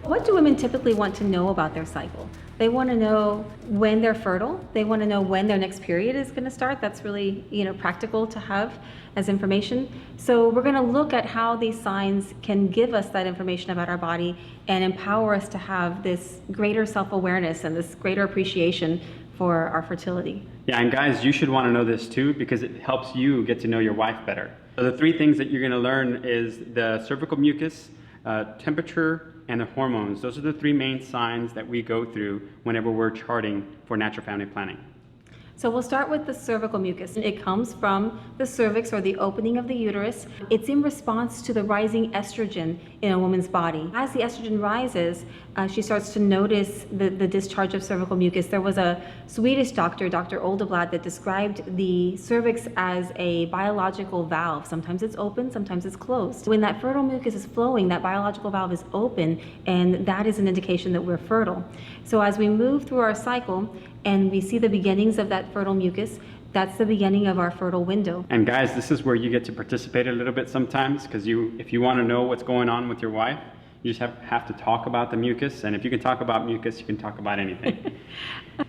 What do women typically want to know about their cycle? They want to know when they're fertile. They want to know when their next period is going to start. That's really, practical to have as information. So we're going to look at how these signs can give us that information about our body and empower us to have this greater self-awareness and this greater appreciation for our fertility. Yeah, and guys, you should want to know this too, because it helps you get to know your wife better. So the three things that you're going to learn is the cervical mucus, temperature, and the hormones. Those are the three main signs that we go through whenever we're charting for natural family planning. So we'll start with the cervical mucus. It comes from the cervix, or the opening of the uterus. It's in response to the rising estrogen in a woman's body. As the estrogen rises, she starts to notice the discharge of cervical mucus. There was a Swedish doctor, Dr. Oldeblad, that described the cervix as a biological valve. Sometimes it's open, sometimes it's closed. When that fertile mucus is flowing, that biological valve is open, and that is an indication that we're fertile. So as we move through our cycle, and we see the beginnings of that fertile mucus, that's the beginning of our fertile window. And guys, this is where you get to participate a little bit sometimes, because if you want to know what's going on with your wife, you just have to talk about the mucus, and if you can talk about mucus, you can talk about anything.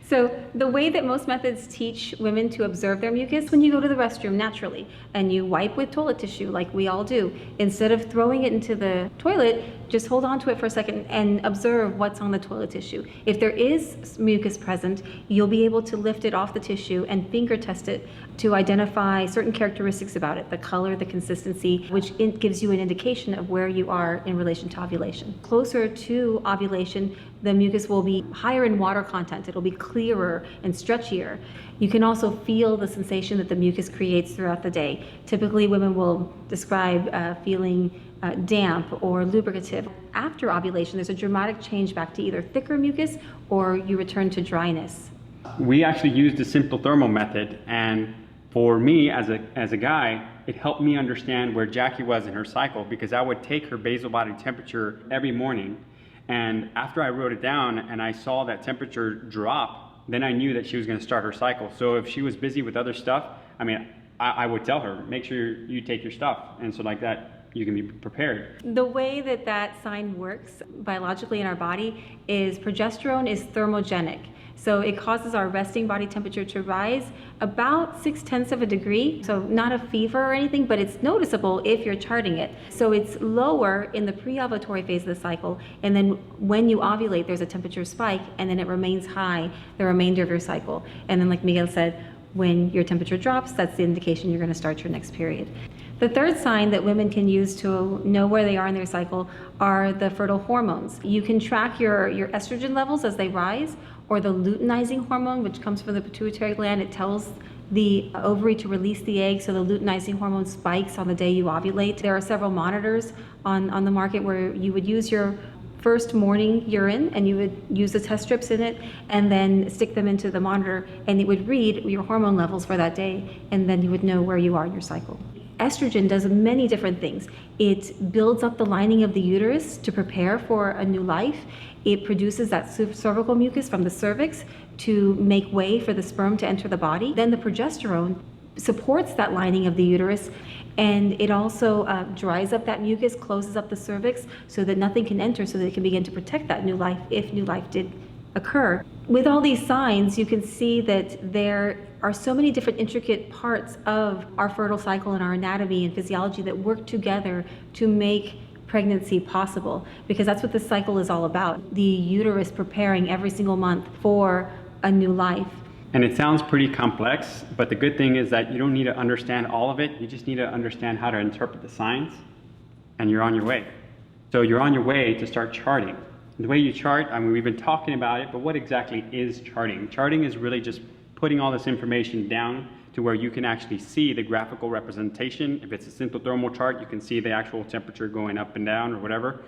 So the way that most methods teach women to observe their mucus, when you go to the restroom naturally and you wipe with toilet tissue like we all do, instead of throwing it into the toilet, just hold on to it for a second and observe what's on the toilet tissue. If there is mucus present, you'll be able to lift it off the tissue and finger test it to identify certain characteristics about it, the color, the consistency, which gives you an indication of where you are in relation to ovulation. Closer to ovulation, the mucus will be higher in water content. It'll be clearer and stretchier. You can also feel the sensation that the mucus creates throughout the day. Typically, women will describe feeling damp or lubricative. After ovulation, there's a dramatic change back to either thicker mucus or you return to dryness. We actually used the simple thermal method, and for me as a guy, it helped me understand where Jackie was in her cycle, because I would take her basal body temperature every morning, and after I wrote it down and I saw that temperature drop, then I knew that she was going to start her cycle. So if she was busy with other stuff, I would tell her, make sure you take your stuff, and so like that you can be prepared. The way that sign works biologically in our body is progesterone is thermogenic. So it causes our resting body temperature to rise about 0.6 of a degree. So not a fever or anything, but it's noticeable if you're charting it. So it's lower in the pre-ovulatory phase of the cycle, and then when you ovulate, there's a temperature spike, and then it remains high the remainder of your cycle. And then, like Miguel said, when your temperature drops, that's the indication you're going to start your next period. The third sign that women can use to know where they are in their cycle are the fertile hormones. You can track your estrogen levels as they rise, or the luteinizing hormone, which comes from the pituitary gland. It tells the ovary to release the egg, so the luteinizing hormone spikes on the day you ovulate. There are several monitors on the market where you would use your first morning urine, and you would use the test strips in it and then stick them into the monitor, and it would read your hormone levels for that day, and then you would know where you are in your cycle. Estrogen does many different things. It builds up the lining of the uterus to prepare for a new life. It produces that cervical mucus from the cervix to make way for the sperm to enter the body. Then the progesterone supports that lining of the uterus, and it also dries up that mucus, closes up the cervix so that nothing can enter, so that it can begin to protect that new life if new life did occur. With all these signs, you can see that there are so many different intricate parts of our fertile cycle and our anatomy and physiology that work together to make pregnancy possible, because that's what the cycle is all about. The uterus preparing every single month for a new life. And it sounds pretty complex, but the good thing is that you don't need to understand all of it. You just need to understand how to interpret the signs, and you're on your way. So you're on your way to start charting. The way you chart, we've been talking about it, but what exactly is charting? Charting is really just putting all this information down to where you can actually see the graphical representation. If it's a simple thermal chart, you can see the actual temperature going up and down or whatever.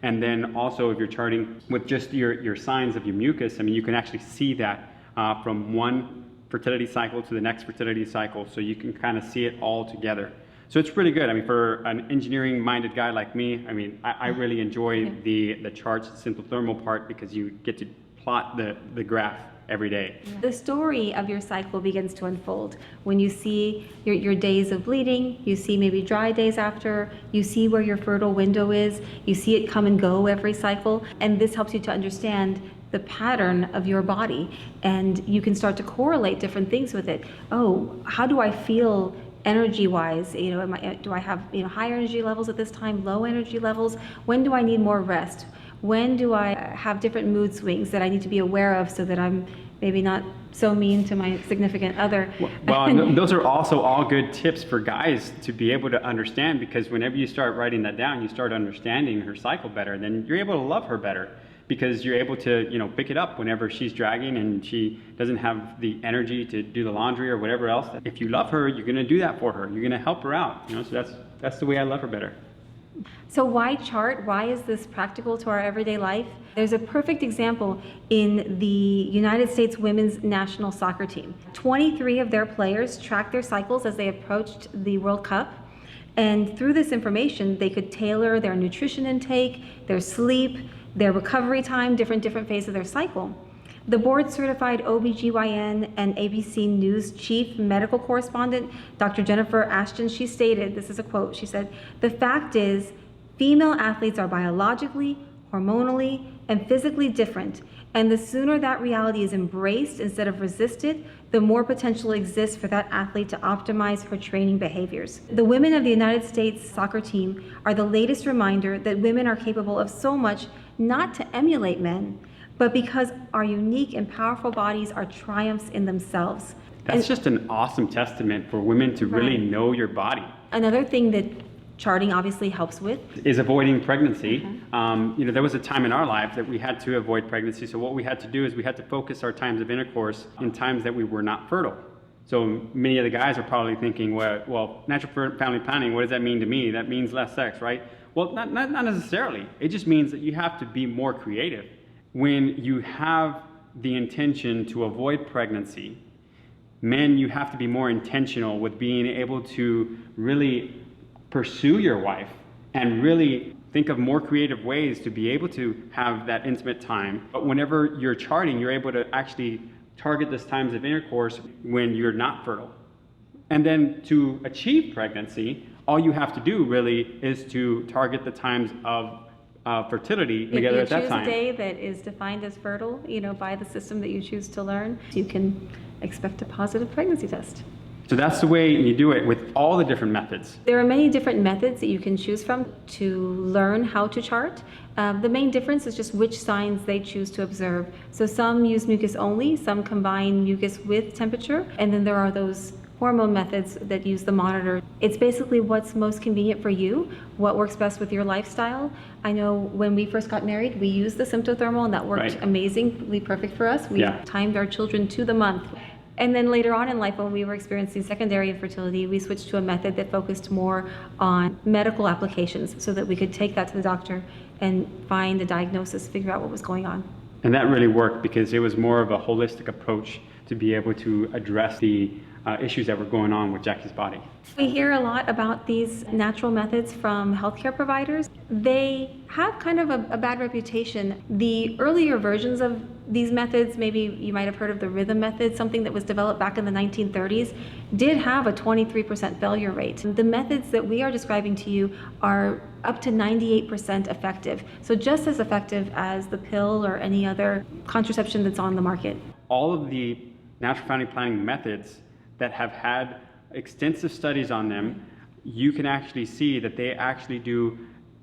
And then also if you're charting with just your signs of your mucus, you can actually see that from one fertility cycle to the next fertility cycle, so you can kind of see it all together. So it's really good. For an engineering-minded guy like me, I really enjoy the charts, the simple thermal part, because you get to plot the graph every day. The story of your cycle begins to unfold when you see your days of bleeding, you see maybe dry days after, you see where your fertile window is, you see it come and go every cycle, and this helps you to understand the pattern of your body, and you can start to correlate different things with it. Oh, how do I feel energy-wise? Do I have higher energy levels at this time, low energy levels? When do I need more rest? When do I have different mood swings that I need to be aware of so that I'm maybe not so mean to my significant other? Well, and those are also all good tips for guys to be able to understand, because whenever you start writing that down, you start understanding her cycle better, then you're able to love her better, because you're able to pick it up whenever she's dragging and she doesn't have the energy to do the laundry or whatever else. If you love her, you're going to do that for her. You're going to help her out. So that's the way I love her better. So why chart? Why is this practical to our everyday life? There's a perfect example in the United States women's national soccer team. 23 of their players tracked their cycles as they approached the World Cup. And through this information, they could tailor their nutrition intake, their sleep, their recovery time, different phases of their cycle. The board-certified OBGYN and ABC News chief medical correspondent, Dr. Jennifer Ashton, she stated, this is a quote, she said, "The fact is, female athletes are biologically, hormonally, and physically different, and the sooner that reality is embraced instead of resisted, the more potential exists for that athlete to optimize her training behaviors." The women of the United States soccer team are the latest reminder that women are capable of so much, not to emulate men, but because our unique and powerful bodies are triumphs in themselves. That's just an awesome testament for women to really know your body. Another thing that charting obviously helps with is avoiding pregnancy. There was a time in our life that we had to avoid pregnancy. So what we had to do is we had to focus our times of intercourse in times that we were not fertile. So many of the guys are probably thinking, well, natural family planning, what does that mean to me? That means less sex, right? Well, not necessarily. It just means that you have to be more creative. When you have the intention to avoid pregnancy, men, you have to be more intentional with being able to really pursue your wife and really think of more creative ways to be able to have that intimate time. But whenever you're charting, you're able to actually target those times of intercourse when you're not fertile. And then to achieve pregnancy, all you have to do really is to target the times of fertility together at that time. If you choose a day that is defined as fertile, by the system that you choose to learn, you can expect a positive pregnancy test. So that's the way you do it with all the different methods. There are many different methods that you can choose from to learn how to chart. The main difference is just which signs they choose to observe. So some use mucus only, some combine mucus with temperature, and then there are those hormone methods that use the monitor. It's basically what's most convenient for you, what works best with your lifestyle. I know when we first got married, we used the symptothermal, and that worked amazingly perfect for us. We timed our children to the month. And then later on in life, when we were experiencing secondary infertility, we switched to a method that focused more on medical applications so that we could take that to the doctor and find the diagnosis, figure out what was going on. And that really worked because it was more of a holistic approach to be able to address the issues that were going on with Jackie's body. We hear a lot about these natural methods from healthcare providers. They have kind of a bad reputation. The earlier versions of these methods, maybe you might have heard of the rhythm method, something that was developed back in the 1930s, did have a 23% failure rate. The methods that we are describing to you are up to 98% effective. So just as effective as the pill or any other contraception that's on the market. All of the natural family planning methods that have had extensive studies on them, you can actually see that they actually do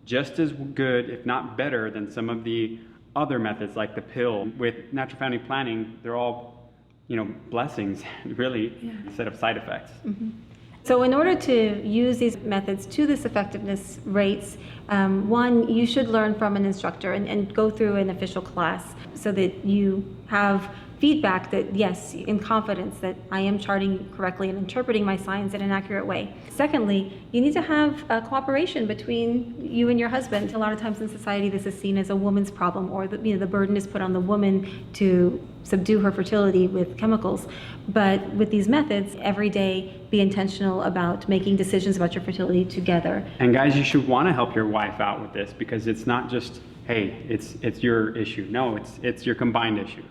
just as good, if not better, than some of the other methods like the pill. With natural family planning, they're all, blessings, really, instead of side effects. Mm-hmm. So in order to use these methods to this effectiveness rates, one, you should learn from an instructor and go through an official class so that you have feedback that, yes, in confidence that I am charting correctly and interpreting my signs in an accurate way. Secondly, you need to have cooperation between you and your husband. A lot of times in society, this is seen as a woman's problem, or the burden is put on the woman to subdue her fertility with chemicals. But with these methods, every day be intentional about making decisions about your fertility together. And guys, you should want to help your wife out with this, because it's not just, hey, it's your issue. No, it's your combined issue.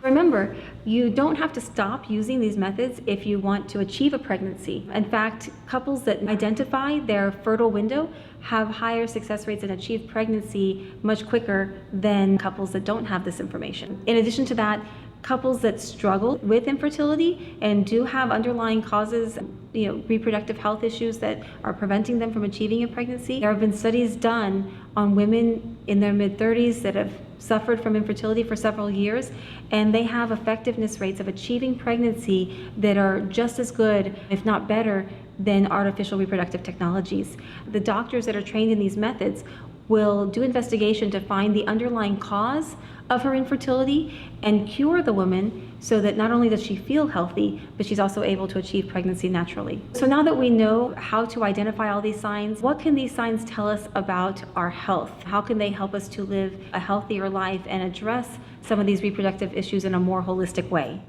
Remember, you don't have to stop using these methods if you want to achieve a pregnancy. In fact, couples that identify their fertile window have higher success rates and achieve pregnancy much quicker than couples that don't have this information. In addition to that, couples that struggle with infertility and do have underlying causes, reproductive health issues that are preventing them from achieving a pregnancy. There have been studies done on women in their mid-30s that have suffered from infertility for several years, and they have effectiveness rates of achieving pregnancy that are just as good, if not better, than artificial reproductive technologies. The doctors that are trained in these methods will do investigation to find the underlying cause of her infertility and cure the woman so that not only does she feel healthy, but she's also able to achieve pregnancy naturally. So now that we know how to identify all these signs, what can these signs tell us about our health? How can they help us to live a healthier life and address some of these reproductive issues in a more holistic way?